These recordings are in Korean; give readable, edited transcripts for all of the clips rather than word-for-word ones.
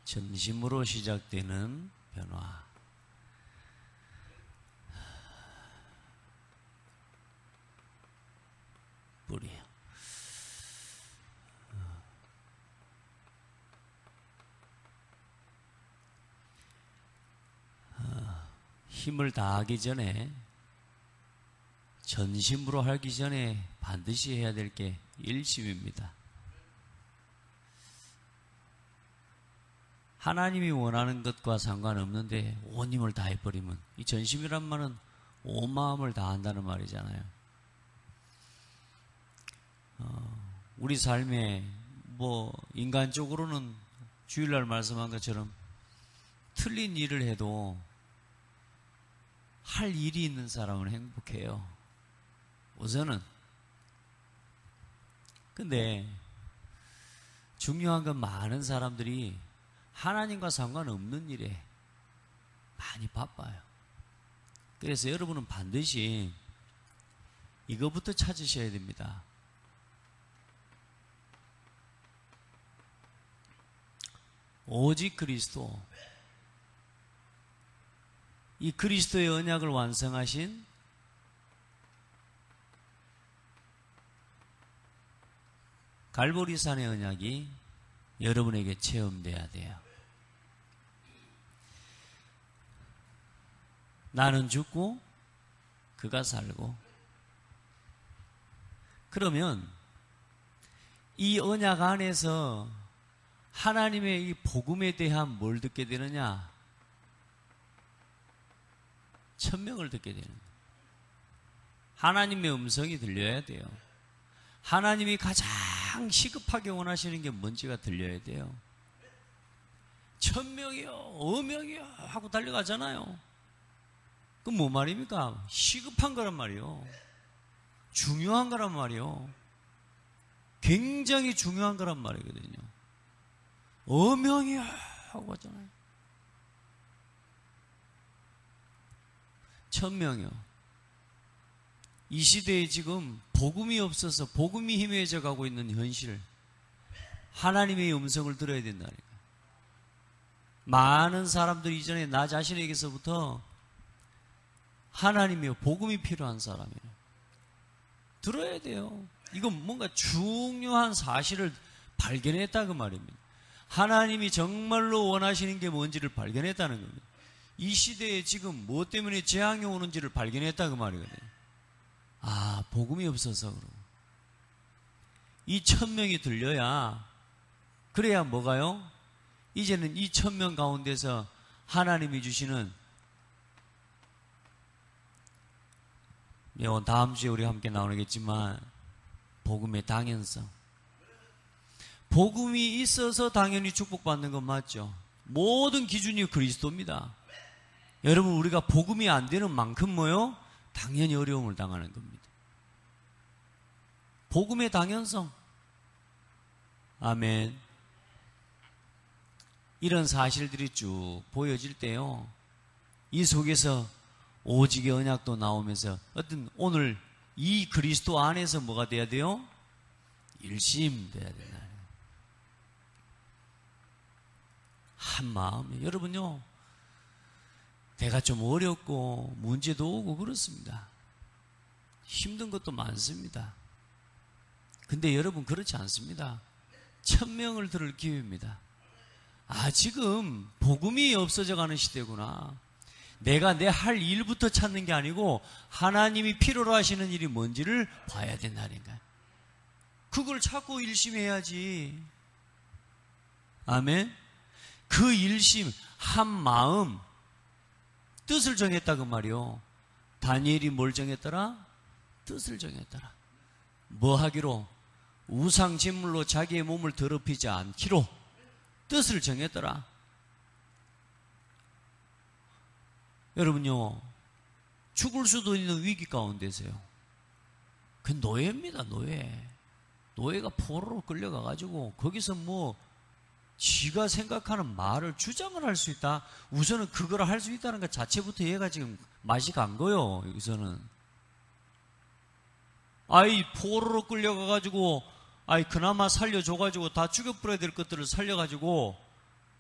전심으로 시작되는 변화. 뿌리. 힘을 다하기 전에, 전심으로 하기 전에 반드시 해야 될 게 일심입니다. 하나님이 원하는 것과 상관없는데 온 힘을 다해버리면, 이 전심이란 말은 온 마음을 다한다는 말이잖아요. 우리 삶에 인간적으로는 주일날 말씀한 것처럼 틀린 일을 해도 할 일이 있는 사람은 행복해요. 우선은. 근데 중요한 건 많은 사람들이 하나님과 상관없는 일에 많이 바빠요. 그래서 여러분은 반드시 이거부터 찾으셔야 됩니다. 오직 그리스도, 이 그리스도의 언약을 완성하신 갈보리산의 언약이 여러분에게 체험돼야 돼요. 나는 죽고 그가 살고. 그러면 이 언약 안에서 하나님의 이 복음에 대한 뭘 듣게 되느냐? 천명을 듣게 되는 거예요. 하나님의 음성이 들려야 돼요. 하나님이 가장 시급하게 원하시는 게 뭔지가 들려야 돼요. 천명이요, 어명이요 하고 달려가잖아요. 그건 뭐 말입니까? 시급한 거란 말이요. 중요한 거란 말이요. 굉장히 중요한 거란 말이거든요. 어명이요 하고 하잖아요. 천명이요. 이 시대에 지금 복음이 없어서 복음이 희미해져 가고 있는 현실, 하나님의 음성을 들어야 된다니까. 많은 사람들이 이전에 나 자신에게서부터 하나님이요, 복음이 필요한 사람이에요. 들어야 돼요. 이건 뭔가 중요한 사실을 발견했다 그 말입니다. 하나님이 정말로 원하시는 게 뭔지를 발견했다는 겁니다. 이 시대에 지금 무엇 때문에 재앙이 오는지를 발견했다 그 말이거든요. 아, 복음이 없어서 그러고. 이 천명이 들려야, 그래야 뭐가요? 이제는 이 천명 가운데서 하나님이 주시는, 다음 주에 우리 함께 나오겠지만 복음의 당연성. 복음이 있어서 당연히 축복받는 건 맞죠. 모든 기준이 그리스도입니다. 여러분, 우리가 복음이 안 되는 만큼 뭐요? 당연히 어려움을 당하는 겁니다. 복음의 당연성. 아멘. 이런 사실들이 쭉 보여질 때요, 이 속에서 오직의 언약도 나오면서 어떤 오늘 이 그리스도 안에서 뭐가 돼야 돼요? 일심 돼야 된다. 한 마음에. 여러분요, 내가 좀 어렵고 문제도 오고 그렇습니다. 힘든 것도 많습니다. 근데 여러분 그렇지 않습니다. 천명을 들을 기회입니다. 아, 지금 복음이 없어져 가는 시대구나. 내가 내 할 일부터 찾는 게 아니고 하나님이 필요로 하시는 일이 뭔지를 봐야 된다니까요. 그걸 찾고 일심해야지. 아멘. 그 일심, 한 마음, 뜻을 정했다 그 말이요. 다니엘이 뭘 정했더라? 뜻을 정했더라. 뭐 하기로? 우상 제물로 자기의 몸을 더럽히지 않기로 뜻을 정했더라. 여러분요, 죽을 수도 있는 위기 가운데서요, 그 노예입니다. 노예가 포로로 끌려가가지고 거기서 뭐 지가 생각하는 말을 주장을 할 수 있다. 우선은 그걸 할 수 있다는 것 자체부터 얘가 지금 맛이 간 거요. 여기서는 포로로 끌려가가지고 그나마 살려줘가지고 다 죽여버려야 될 것들을 살려가지고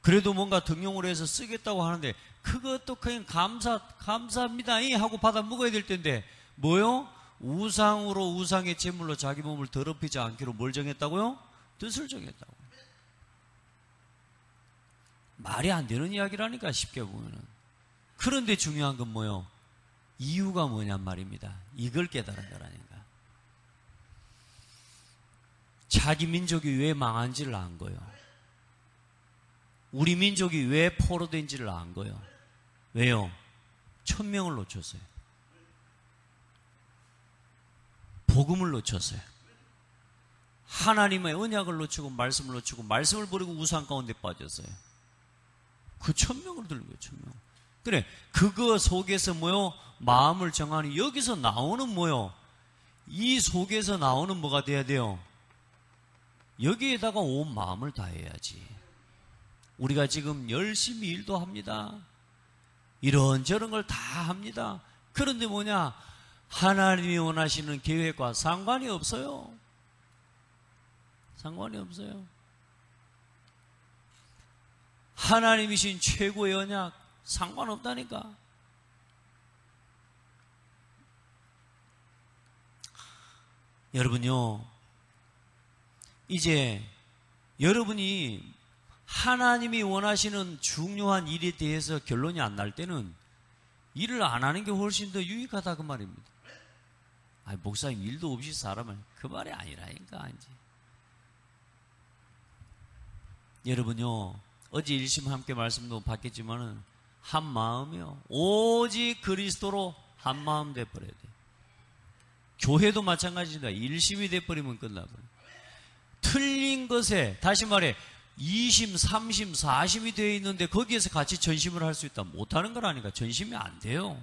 그래도 뭔가 등용을 해서 쓰겠다고 하는데 그것도 그냥 감사합니다 하고 받아 먹어야 될 텐데 뭐요? 우상으로 우상의 제물로 자기 몸을 더럽히지 않기로 뭘 정했다고요? 뜻을 정했다고. 말이 안 되는 이야기라니까 쉽게 보면은. 그런데 중요한 건 뭐요? 이유가 뭐냔 말입니다. 이걸 깨달은 거라니까. 자기 민족이 왜 망한지를 안 거예요. 우리 민족이 왜 포로된지를 안 거예요. 왜요? 천명을 놓쳤어요. 복음을 놓쳤어요. 하나님의 언약을 놓치고 말씀을 놓치고 말씀을 버리고 우상 가운데 빠졌어요. 그 천명을 들은 거예요. 천명. 그래, 그거 속에서 뭐요? 마음을 정하니 여기서 나오는 뭐요? 이 속에서 나오는 뭐가 돼야 돼요? 여기에다가 온 마음을 다해야지. 우리가 지금 열심히 일도 합니다. 이런저런 걸 다 합니다. 그런데 뭐냐? 하나님이 원하시는 계획과 상관이 없어요. 상관이 없어요. 하나님이신 최고의 언약 상관없다니까. 여러분요, 이제 여러분이 하나님이 원하시는 중요한 일에 대해서 결론이 안 날 때는 일을 안 하는 게 훨씬 더 유익하다 그 말입니다. 아니, 목사님 일도 없이 살아면 그 말이 아니라니까. 이제 여러분요, 어제 일심 함께 말씀도 받겠지만은 한 마음이요, 오직 그리스도로 한 마음 돼버려야 돼. 교회도 마찬가지입니다. 일심이 돼버리면 끝나버려. 틀린 것에, 다시 말해 2심, 3심, 4심이 되어 있는데 거기에서 같이 전심을 할 수 있다. 못하는 거라니까. 전심이 안 돼요.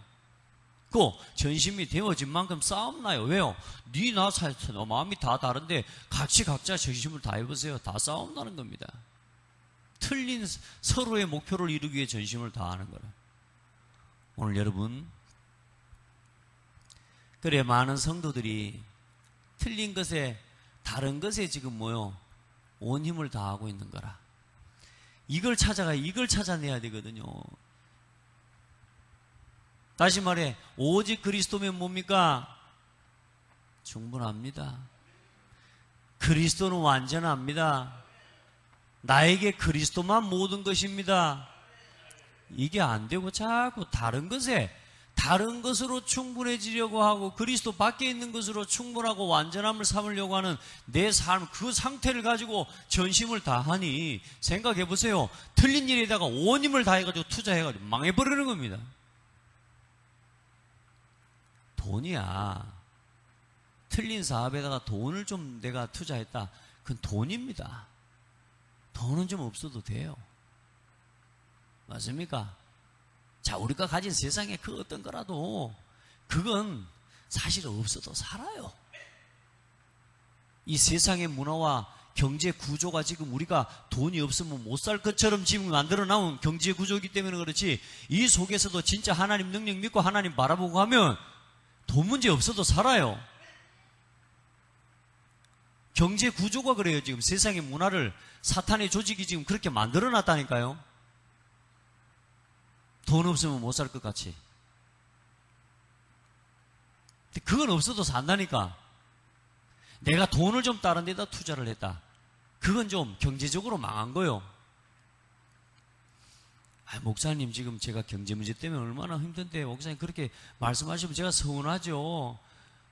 그 전심이 되어진 만큼 싸움 나요. 왜요? 니 나 마음이 다 다른데 같이 각자 전심을 다 해보세요. 다 싸움 나는 겁니다. 틀린 서로의 목표를 이루기 위해 전심을 다하는 거라. 오늘 여러분, 그래 많은 성도들이 틀린 것에, 다른 것에 지금 뭐요? 온 힘을 다하고 있는 거라. 이걸 찾아내야 되거든요. 다시 말해, 오직 그리스도면 뭡니까? 충분합니다. 그리스도는 완전합니다. 나에게 그리스도만 모든 것입니다. 이게 안 되고 자꾸 다른 것으로 충분해지려고 하고 그리스도 밖에 있는 것으로 충분하고 완전함을 삼으려고 하는 내 삶, 그 상태를 가지고 전심을 다하니 생각해 보세요. 틀린 일에다가 온 힘을 다해가지고 투자해가지고 망해버리는 겁니다. 돈이야. 틀린 사업에다가 돈을 좀 내가 투자했다. 그건 돈입니다. 돈은 좀 없어도 돼요. 맞습니까? 자, 우리가 가진 세상에 그 어떤 거라도 그건 사실 없어도 살아요. 이 세상의 문화와 경제 구조가 지금 우리가 돈이 없으면 못 살 것처럼 지금 만들어 나온 경제 구조이기 때문에 그렇지, 이 속에서도 진짜 하나님 능력 믿고 하나님 바라보고 하면 돈 문제 없어도 살아요. 경제 구조가 그래요. 지금 세상의 문화를 사탄의 조직이 지금 그렇게 만들어 놨다니까요. 돈 없으면 못 살 것 같이. 근데 그건 없어도 산다니까. 내가 돈을 좀 다른 데다 투자를 했다. 그건 좀 경제적으로 망한 거요. 목사님 지금 제가 경제 문제 때문에 얼마나 힘든데 목사님 그렇게 말씀하시면 제가 서운하죠.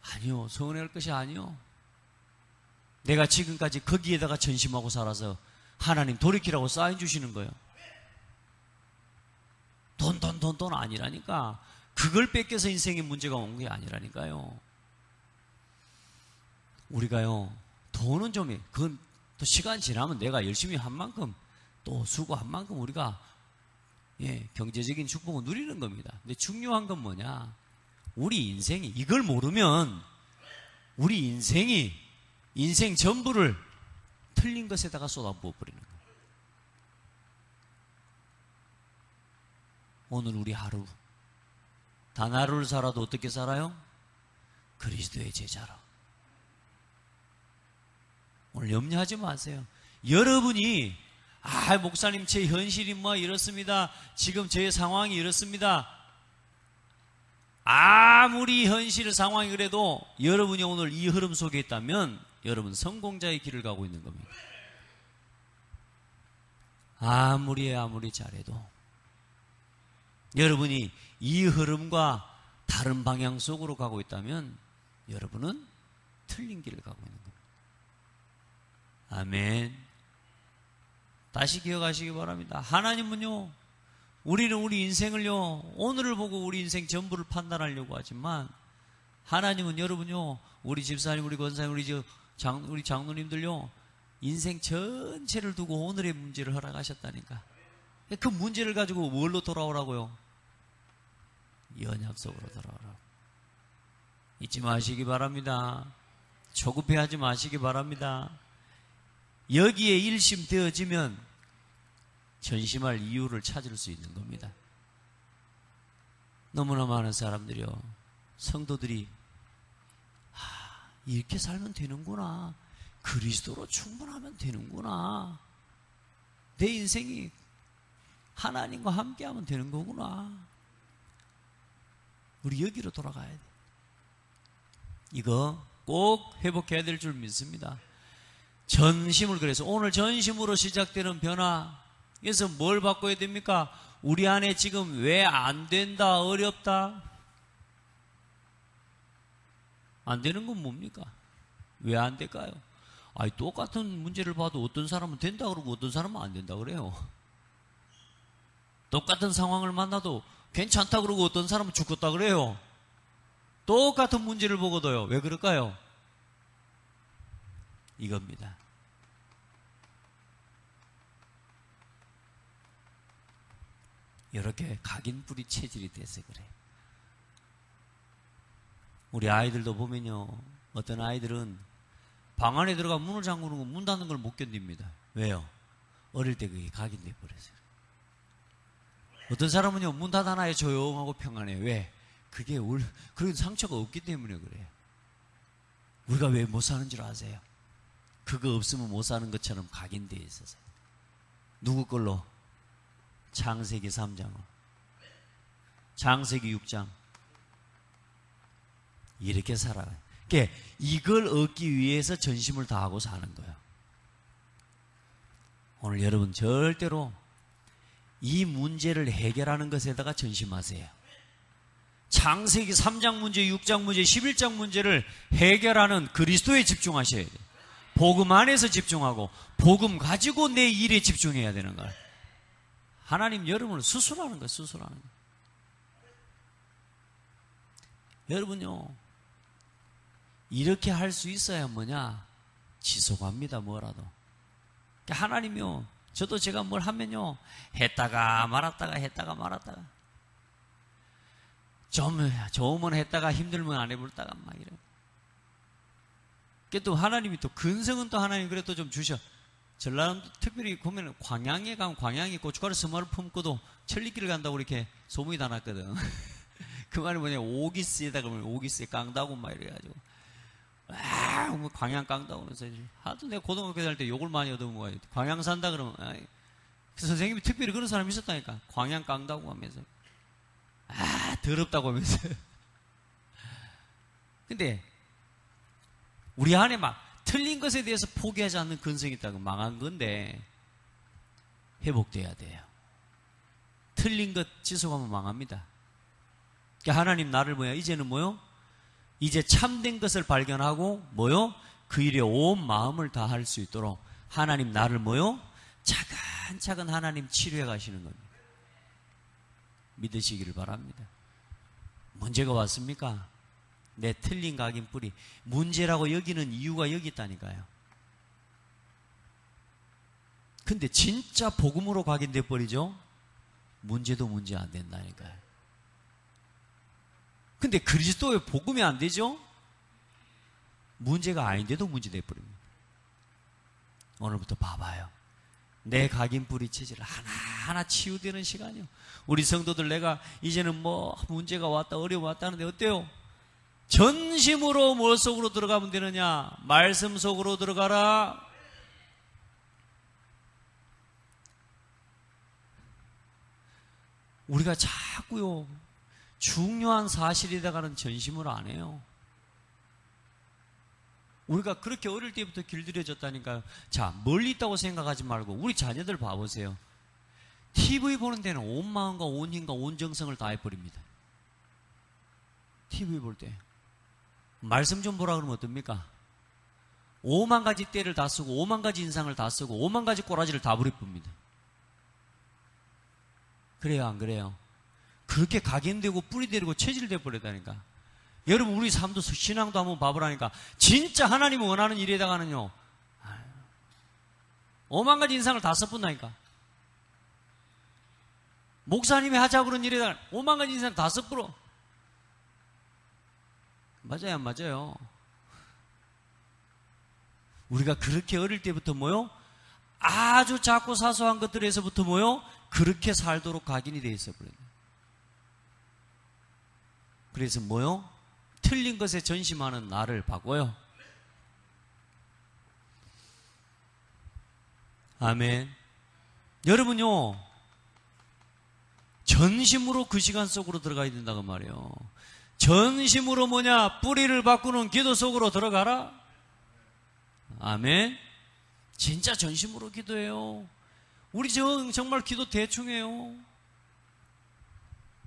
아니요, 서운할 것이 아니요. 내가 지금까지 거기에다가 전심하고 살아서 하나님 돌이키라고 사인 주시는 거예요. 돈 아니라니까. 그걸 뺏겨서 인생의 문제가 온 게 아니라니까요. 우리가요, 돈은 좀, 그건 또 시간 지나면 내가 열심히 한 만큼 또 수고한 만큼 우리가 경제적인 축복을 누리는 겁니다. 근데 중요한 건 뭐냐? 우리 인생이, 이걸 모르면 우리 인생 전부를 틀린 것에다가 쏟아부어 버리는 거예요. 오늘 우리 하루, 단 하루를 살아도 어떻게 살아요? 그리스도의 제자로. 오늘 염려하지 마세요. 여러분이 목사님 제 현실이 뭐 이렇습니다. 지금 제 상황이 이렇습니다. 아무리 현실 상황이 그래도 여러분이 오늘 이 흐름 속에 있다면 여러분 성공자의 길을 가고 있는 겁니다. 아무리 잘해도 여러분이 이 흐름과 다른 방향 속으로 가고 있다면 여러분은 틀린 길을 가고 있는 겁니다. 아멘. 다시 기억하시기 바랍니다. 하나님은요, 우리는 우리 인생을요, 오늘을 보고 우리 인생 전부를 판단하려고 하지만 하나님은 여러분요, 우리 집사님, 우리 권사님, 우리 장로님들요, 인생 전체를 두고 오늘의 문제를 허락하셨다니까. 그 문제를 가지고 뭘로 돌아오라고요? 연약 속으로 돌아오라고. 잊지 마시기 바랍니다. 조급해하지 마시기 바랍니다. 여기에 일심되어지면 전심할 이유를 찾을 수 있는 겁니다. 너무나 많은 사람들이요, 성도들이 이렇게 살면 되는구나, 그리스도로 충분하면 되는구나, 내 인생이 하나님과 함께하면 되는 거구나, 우리 여기로 돌아가야 돼. 이거 꼭 회복해야 될 줄 믿습니다. 전심을, 그래서 오늘 전심으로 시작되는 변화, 그래서 뭘 바꿔야 됩니까? 우리 안에 지금 왜 안 된다, 어렵다, 안 되는 건 뭡니까? 왜 안 될까요? 똑같은 문제를 봐도 어떤 사람은 된다 그러고 어떤 사람은 안 된다 그래요. 똑같은 상황을 만나도 괜찮다 그러고 어떤 사람은 죽었다 그래요. 똑같은 문제를 보고도요. 왜 그럴까요? 이겁니다. 이렇게 각인뿌리 체질이 돼서 그래요. 우리 아이들도 보면요, 어떤 아이들은 방 안에 들어가 문을 잠그는 거, 문 닫는 걸 못 견딥니다. 왜요? 어릴 때 그게 각인돼 버렸어요. 어떤 사람은요, 문 닫아놔야 조용하고 평안해요. 왜? 그게 그런 상처가 없기 때문에 그래요. 우리가 왜 못 사는 줄 아세요? 그거 없으면 못 사는 것처럼 각인되어 있어서. 누구 걸로? 창세기 3장으로, 창세기 6장. 이렇게 살아가요. 그러니까 이걸 얻기 위해서 전심을 다하고 사는 거예요. 오늘 여러분 절대로 이 문제를 해결하는 것에다가 전심하세요. 창세기 3장 문제, 6장 문제, 11장 문제를 해결하는 그리스도에 집중하셔야 돼요. 복음 안에서 집중하고 복음 가지고 내 일에 집중해야 되는 거예요. 하나님 여러분을 수술하는 거예요. 수술하는 거예요. 여러분요, 이렇게 할 수 있어야 뭐냐? 지속합니다. 뭐라도. 하나님요, 저도 제가 뭘 하면요, 했다가 말았다가 좀 좋으면 했다가 힘들면 안 해볼다가 막 이래요. 또 하나님이 또 근성은 또 하나님 그래도 좀 주셔. 전라남도 특별히 보면 광양에 가면 광양이 고춧가루 스마를 품고도 천리길을 간다고 이렇게 소문이 다 났거든. 그 말이 뭐냐, 오기스에다 그러면 오기스에 깡다고 막 이래가지고 뭐 광양 깡다고 하면서 하도 내가 고등학교 다닐 때 욕을 많이 얻어본 거야. 광양 산다 그러면 그 선생님이 특별히 그런 사람이 있었다니까. 광양 깡다고 하면서 더럽다고 하면서. 근데 우리 안에 막 틀린 것에 대해서 포기하지 않는 근성이 있다고 망한 건데 회복돼야 돼요. 틀린 것 지속하면 망합니다. 그러니까 하나님 나를 이제는 이제 참된 것을 발견하고 그 일에 온 마음을 다할 수 있도록 하나님 나를 차근차근 하나님 치료해 가시는 겁니다. 믿으시기를 바랍니다. 문제가 왔습니까? 내 틀린 각인뿌리, 문제라고 여기는 이유가 여기 있다니까요. 근데 진짜 복음으로 각인돼 버리죠? 문제도 문제 안 된다니까요. 근데 그리스도의 복음이 안 되죠? 문제가 아닌데도 문제 돼버립니다. 오늘부터 봐봐요. 내 각인뿌리 체질을 하나하나 치유되는 시간이요. 우리 성도들, 내가 이제는 문제가 왔다, 어려움 왔다는데 어때요? 전심으로 뭘 속으로 들어가면 되느냐? 말씀 속으로 들어가라. 우리가 자꾸요, 중요한 사실에다가는 전심을 안 해요. 우리가 그렇게 어릴 때부터 길들여졌다니까요. 자, 멀리 있다고 생각하지 말고 우리 자녀들 봐보세요. TV 보는 데는 온 마음과 온 힘과 온 정성을 다해버립니다. TV 볼 때. 말씀 좀 보라 그러면 어떻습니까? 5만 가지 때를 다 쓰고 5만 가지 인상을 다 쓰고 5만 가지 꼬라지를 다 부려봅니다. 그래요, 안 그래요? 그렇게 각인되고 뿌리되고 체질돼 버렸다니까. 여러분, 우리 삶도 신앙도 한번 봐보라니까. 진짜 하나님 원하는 일에다가는요, 5만 가지 인상을 다 써본다니까. 목사님이 하자고 그런 일에다가 5만 가지 인상 다 써버려. 맞아요, 안 맞아요? 우리가 그렇게 어릴 때부터 뭐요? 아주 작고 사소한 것들에서부터 뭐요? 그렇게 살도록 각인이 되어 있어버려요. 그래서 뭐요? 틀린 것에 전심하는 나를 바꿔요. 아멘. 여러분요, 전심으로 그 시간 속으로 들어가야 된다고 말이에요. 전심으로 뭐냐? 뿌리를 바꾸는 기도 속으로 들어가라. 아멘. 진짜 전심으로 기도해요. 우리 정말 기도 대충 해요.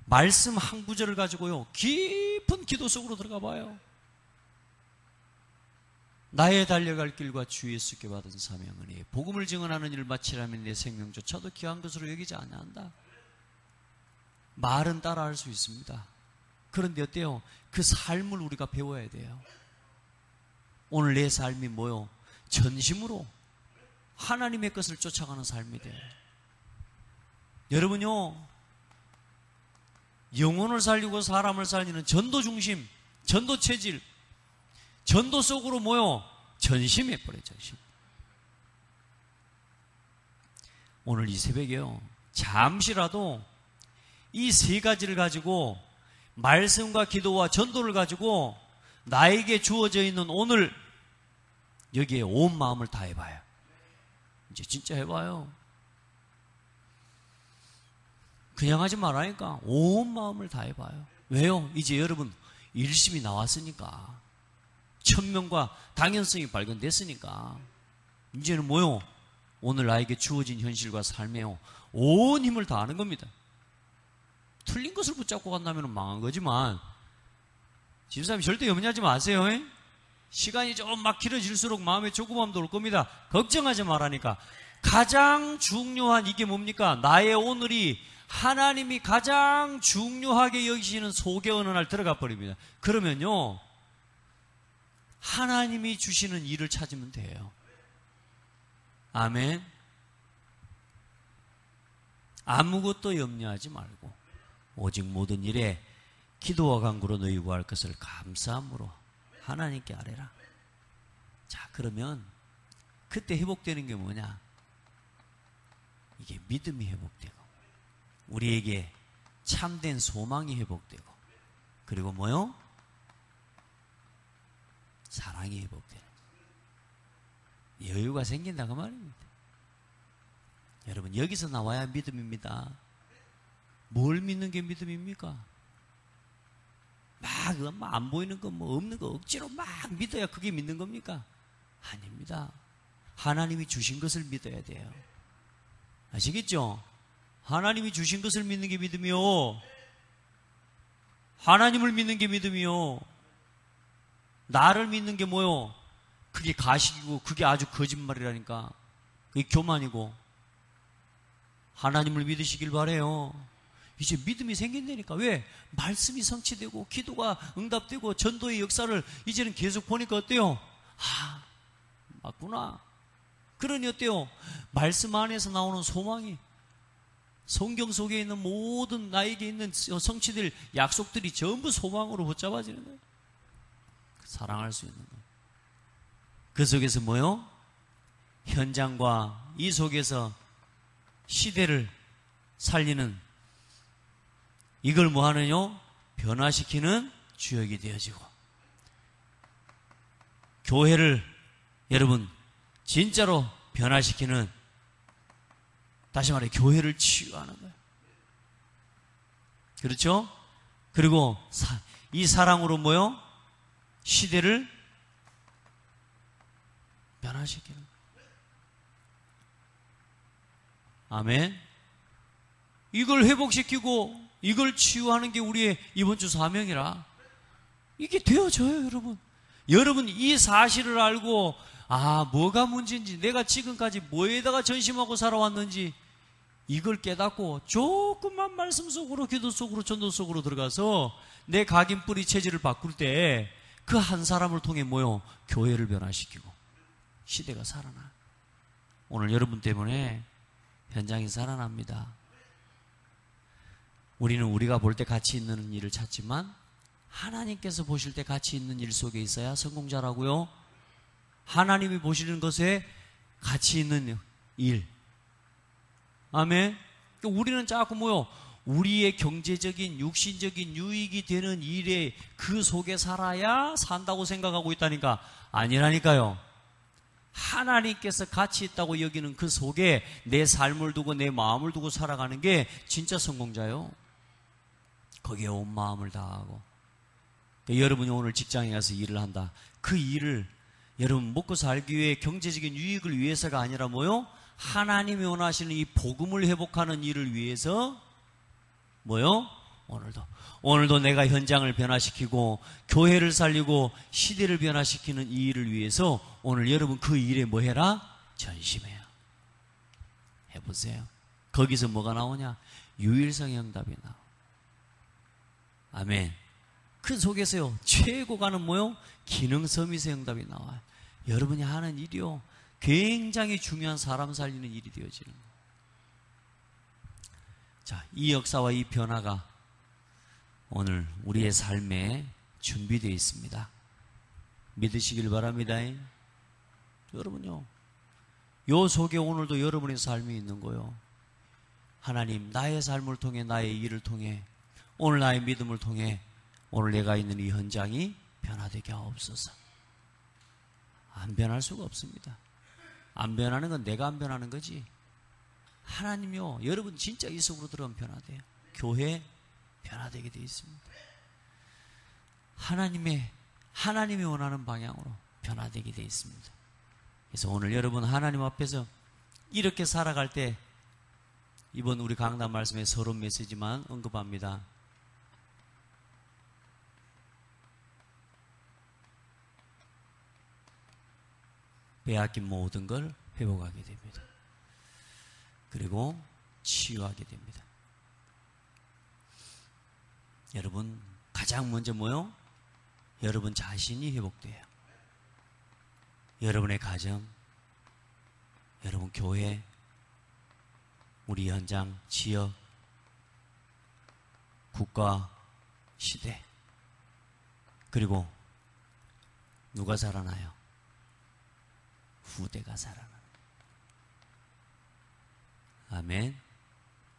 말씀 한 구절을 가지고요, 깊은 기도 속으로 들어가 봐요. 나의 달려갈 길과 주 예수께 받은 사명은 이 복음을 증언하는 일을 마치라면 내 생명조차도 귀한 것으로 여기지 아니한다. 말은 따라할 수 있습니다. 그런데 어때요? 그 삶을 우리가 배워야 돼요. 오늘 내 삶이 뭐요? 전심으로 하나님의 것을 쫓아가는 삶이 돼요. 여러분요, 영혼을 살리고 사람을 살리는 전도 중심, 전도 체질, 전도 속으로 뭐요? 전심해버려요, 전심. 오늘 이 새벽에요, 잠시라도 이 세 가지를 가지고, 말씀과 기도와 전도를 가지고 나에게 주어져 있는 오늘 여기에 온 마음을 다해봐요. 이제 진짜 해봐요. 그냥 하지 말라니까. 온 마음을 다해봐요. 왜요? 이제 여러분 일심이 나왔으니까, 천명과 당연성이 발견됐으니까 이제는 뭐요? 오늘 나에게 주어진 현실과 삶에요, 온 힘을 다하는 겁니다. 틀린 것을 붙잡고 간다면 망한 거지만, 집사님 절대 염려하지 마세요. 시간이 좀 막 길어질수록 마음에 조급함도 올 겁니다. 걱정하지 말라니까. 가장 중요한 이게 뭡니까? 나의 오늘이 하나님이 가장 중요하게 여기시는 속에 어느 날 들어가 버립니다. 그러면요, 하나님이 주시는 일을 찾으면 돼요. 아멘. 아무것도 염려하지 말고 오직 모든 일에 기도와 간구로 너희 구할 것을 감사함으로 하나님께 아뢰라. 자, 그러면 그때 회복되는 게 뭐냐? 이게 믿음이 회복되고, 우리에게 참된 소망이 회복되고, 그리고 뭐요? 사랑이 회복되는, 여유가 생긴다고 말입니다. 여러분, 여기서 나와야 믿음입니다. 뭘 믿는 게 믿음입니까? 막 안 보이는 거, 뭐 없는 거 억지로 막 믿어야 그게 믿는 겁니까? 아닙니다. 하나님이 주신 것을 믿어야 돼요. 아시겠죠? 하나님이 주신 것을 믿는 게 믿음이요, 하나님을 믿는 게 믿음이요, 나를 믿는 게 뭐요? 그게 가식이고 그게 아주 거짓말이라니까. 그게 교만이고. 하나님을 믿으시길 바래요. 이제 믿음이 생긴다니까. 왜? 말씀이 성취되고 기도가 응답되고 전도의 역사를 이제는 계속 보니까 어때요? 아, 맞구나. 그러니 어때요? 말씀 안에서 나오는 소망이, 성경 속에 있는 모든 나에게 있는 성취될 약속들이 전부 소망으로 붙잡아지는 거예요. 사랑할 수 있는 거예요. 그 속에서 뭐요? 현장과 이 속에서 시대를 살리는, 이걸 뭐 하느냐? 변화시키는 주역이 되어지고, 교회를 여러분 진짜로 변화시키는, 다시 말해 교회를 치유하는 거예요. 그렇죠? 그리고 이 사랑으로 뭐요? 시대를 변화시키는 거예요. 아멘. 이걸 회복시키고 이걸 치유하는 게 우리의 이번 주 사명이라 이게 되어져요, 여러분. 여러분 이 사실을 알고 뭐가 문제인지, 내가 지금까지 뭐에다가 전심하고 살아왔는지 이걸 깨닫고 조금만 말씀 속으로, 기도 속으로, 전도 속으로 들어가서 내 각인 뿌리 체질을 바꿀 때 그 한 사람을 통해 뭐요? 교회를 변화시키고 시대가 살아나. 오늘 여러분 때문에 현장이 살아납니다. 우리는 우리가 볼 때 가치 있는 일을 찾지만 하나님께서 보실 때 가치 있는 일 속에 있어야 성공자라고요. 하나님이 보시는 것에 가치 있는 일. 아멘. 우리는 자꾸 뭐요? 우리의 경제적인, 육신적인 유익이 되는 일에 그 속에 살아야 산다고 생각하고 있다니까. 아니라니까요. 하나님께서 가치 있다고 여기는 그 속에 내 삶을 두고 내 마음을 두고 살아가는 게 진짜 성공자요. 거기에 온 마음을 다하고. 여러분이 오늘 직장에 가서 일을 한다. 그 일을 여러분 먹고 살기 위해 경제적인 유익을 위해서가 아니라 뭐요? 하나님이 원하시는 이 복음을 회복하는 일을 위해서 뭐요? 오늘도 내가 현장을 변화시키고 교회를 살리고 시대를 변화시키는 이 일을 위해서 오늘 여러분 그 일에 뭐 해라? 전심해요. 해보세요. 거기서 뭐가 나오냐? 유일성의 응답이 나와. 아멘. 그 속에서요 최고 가는 뭐요? 기능 서밋의 응답이 나와요. 여러분이 하는 일이요 굉장히 중요한 사람 살리는 일이 되어지는 거예요. 자, 이 역사와 이 변화가 오늘 우리의 삶에 준비되어 있습니다. 믿으시길 바랍니다. 여러분요, 요 속에 오늘도 여러분의 삶이 있는 거요. 하나님, 나의 삶을 통해, 나의 일을 통해, 오늘 나의 믿음을 통해 오늘 내가 있는 이 현장이 변화되게 하옵소서. 안 변할 수가 없습니다. 안 변하는 건 내가 안 변하는 거지. 하나님요, 여러분 진짜 이 속으로 들어가면 변화돼요. 교회 변화되게 되어 있습니다. 하나님이 원하는 방향으로 변화되게 되어 있습니다. 그래서 오늘 여러분 하나님 앞에서 이렇게 살아갈 때 이번 우리 강단 말씀의 서론 메시지만 언급합니다. 빼앗긴 모든 걸 회복하게 됩니다. 그리고 치유하게 됩니다. 여러분 가장 먼저 뭐요? 여러분 자신이 회복돼요. 여러분의 가정, 여러분 교회, 우리 현장, 지역, 국가, 시대. 그리고 누가 살아나요? 후대가 살아나요. 아멘.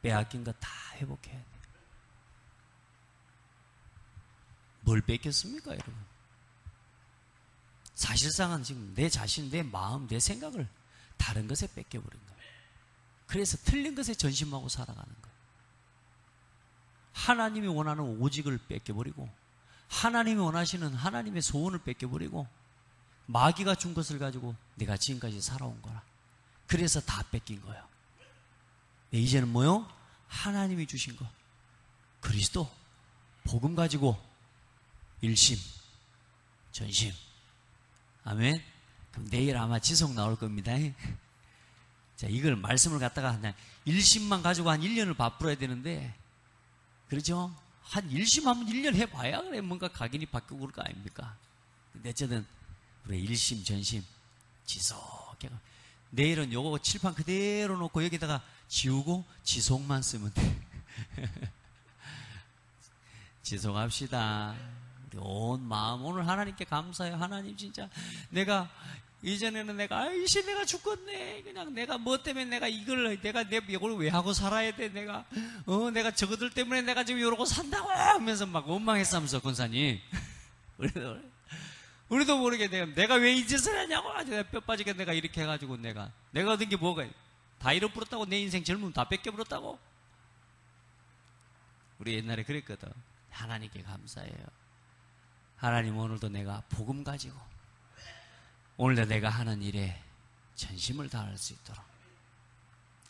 빼앗긴 거 다 회복해야 돼요. 뭘 뺏겼습니까, 여러분? 사실상은 지금 내 자신, 내 마음, 내 생각을 다른 것에 뺏겨버린 거예요. 그래서 틀린 것에 전심하고 살아가는 거예요. 하나님이 원하는 오직을 뺏겨버리고, 하나님이 원하시는 하나님의 소원을 뺏겨버리고, 마귀가 준 것을 가지고 내가 지금까지 살아온 거라. 그래서 다 뺏긴 거예요. 이제는 뭐요? 하나님이 주신 거, 그리스도 복음 가지고 일심 전심. 아멘. 그럼 내일 아마 지속 나올 겁니다. 자, 이걸 말씀을 갖다가 그냥 일심만 가지고 한 1년을 바쁘러야 되는데, 그렇죠? 한 일심하면 1년 해봐야 그래 뭔가 각인이 바뀌고 그럴 거 아닙니까? 근데 어쨌든 우리 일심 전심 지속해. 내일은 요거 칠판 그대로 놓고 여기다가 지우고 지속만 쓰면 돼. 지속합시다. 우리 온 마음 오늘 하나님께 감사해요. 하나님 진짜 내가 이전에는 내가 아이씨 내가 죽겠네. 그냥 내가 뭐 때문에 내가 이걸 내가 왜 하고 살아야 돼. 내가 저거들 때문에 내가 지금 이러고 산다고 하면서 막 원망했으면서 권사님. 우리도 모르게 내가 왜 이 짓을 하냐고 아주 뼈 빠지게 내가 이렇게 해가지고 내가 얻은 게 뭐가 다 잃어버렸다고. 내 인생 젊음 다 뺏겨버렸다고. 우리 옛날에 그랬거든. 하나님께 감사해요. 하나님, 오늘도 내가 복음 가지고 오늘도 내가 하는 일에 전심을 다할 수 있도록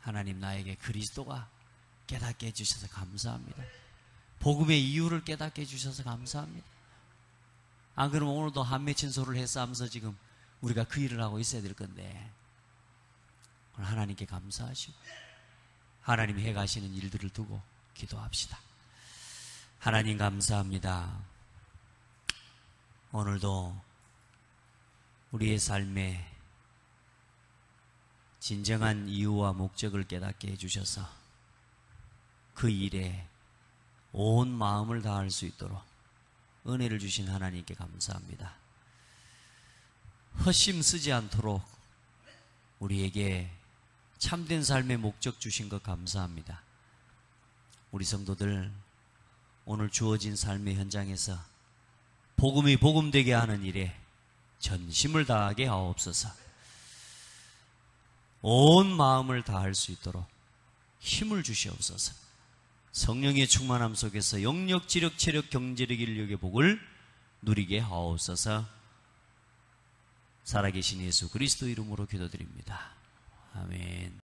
하나님, 나에게 그리스도가 깨닫게 해주셔서 감사합니다. 복음의 이유를 깨닫게 해주셔서 감사합니다. 안 그러면 오늘도 한 맺힌 소리를 했싸면서 지금 우리가 그 일을 하고 있어야 될 건데, 오늘 하나님께 감사하시고 하나님이 해가시는 일들을 두고 기도합시다. 하나님 감사합니다. 오늘도 우리의 삶에 진정한 이유와 목적을 깨닫게 해주셔서 그 일에 온 마음을 다할 수 있도록 은혜를 주신 하나님께 감사합니다. 헛심 쓰지 않도록 우리에게 참된 삶의 목적 주신 것 감사합니다. 우리 성도들 오늘 주어진 삶의 현장에서 복음이 복음되게 하는 일에 전심을 다하게 하옵소서. 온 마음을 다할 수 있도록 힘을 주시옵소서. 성령의 충만함 속에서 영력, 지력, 체력, 경제력, 인력의 복을 누리게 하옵소서. 살아계신 예수 그리스도 이름으로 기도드립니다. 아멘.